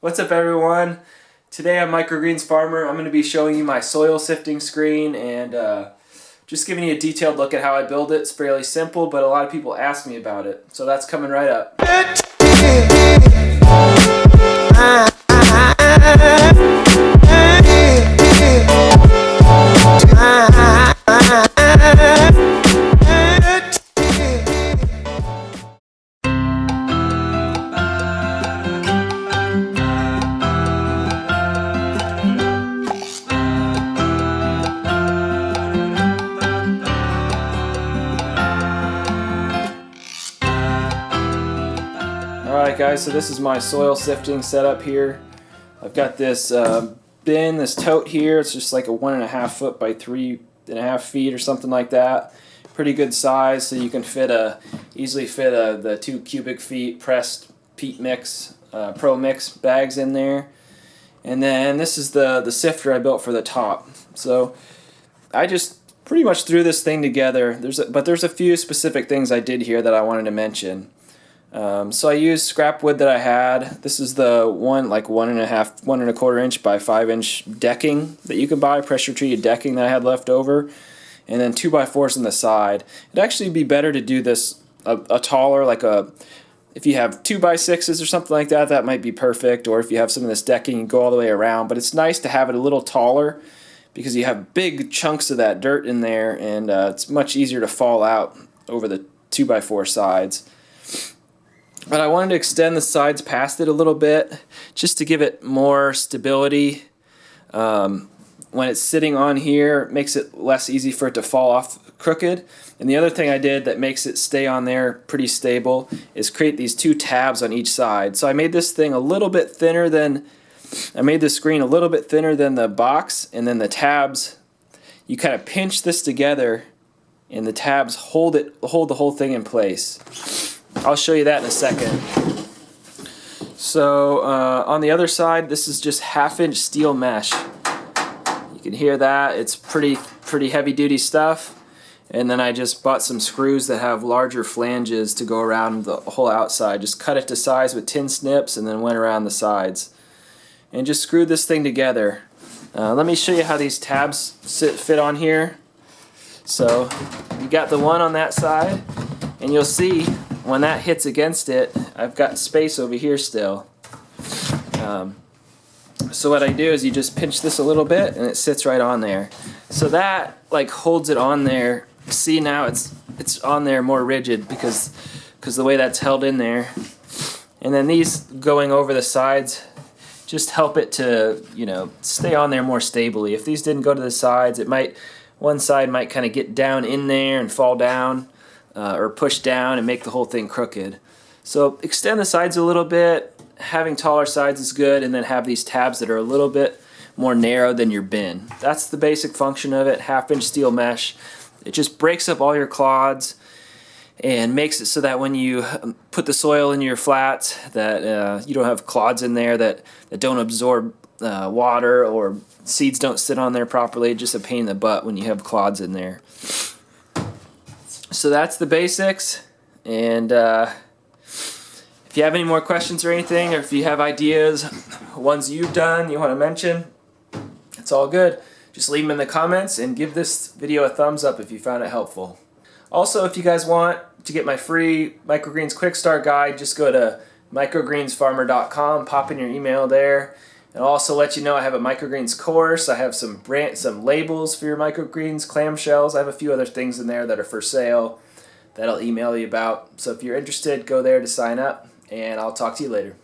What's up everyone? Today I'm Microgreens Farmer. I'm going to be showing you my soil sifting screen and just giving you a detailed look at how I build it. It's fairly simple, but a lot of people ask me about it. So that's coming right up. Alright guys, so this is my soil sifting setup here. I've got this bin, this tote here. It's just like a 1.5 foot by 3.5 feet or something like that. Pretty good size, so you can easily fit the 2 cubic feet pressed peat mix, pro mix bags in there. And then this is the sifter I built for the top. So I just pretty much threw this thing together. But there's a few specific things I did here that I wanted to mention. So I used scrap wood that I had. This is the 1.25 inch by 5 inch decking that you can buy, pressure treated decking that I had left over, and then 2x4s on the side. It'd actually be better to do this a taller, if you have 2x6s or something like that, that might be perfect. Or if you have some of this decking, you go all the way around. But it's nice to have it a little taller because you have big chunks of that dirt in there, and it's much easier to fall out over the 2x4 sides. But I wanted to extend the sides past it a little bit just to give it more stability. When it's sitting on here, it makes it less easy for it to fall off crooked. And the other thing I did that makes it stay on there pretty stable is create these 2 tabs on each side. So I made this thing a little bit thinner than, I made the screen a little bit thinner than the box, and then the tabs, you kind of pinch this together and the tabs hold the whole thing in place. I'll show you that in a second. So on the other side, this is just 1/2 inch steel mesh. You can hear that. It's pretty heavy duty stuff. And then I just bought some screws that have larger flanges to go around the whole outside. Just cut it to size with tin snips and then went around the sides. And just screwed this thing together. Let me show you how these tabs fit on here. So you got the one on that side, and you'll see when that hits against it, I've got space over here still. So what I do is you just pinch this a little bit and it sits right on there. So that holds it on there. See, now it's on there more rigid because the way that's held in there. And then these going over the sides just help it to, stay on there more stably. If these didn't go to the sides, one side might kind of get down in there and fall down. Or push down and make the whole thing crooked. So extend the sides a little bit. Having taller sides is good, and then have these tabs that are a little bit more narrow than your bin. That's the basic function of it. 1/2 inch steel mesh. It just breaks up all your clods and makes it so that when you put the soil in your flats that you don't have clods in there that don't absorb water, or seeds don't sit on there properly. Just a pain in the butt when you have clods in there. So that's the basics, and if you have any more questions or anything, or if you have ideas, ones you've done you want to mention, it's all good. Just leave them in the comments and give this video a thumbs up if you found it helpful. Also, if you guys want to get my free Microgreens Quick Start Guide, just go to microgreensfarmer.com, pop in your email there. And I'll also let you know I have a microgreens course. I have some labels for your microgreens, clamshells. I have a few other things in there that are for sale that I'll email you about. So if you're interested, go there to sign up, and I'll talk to you later.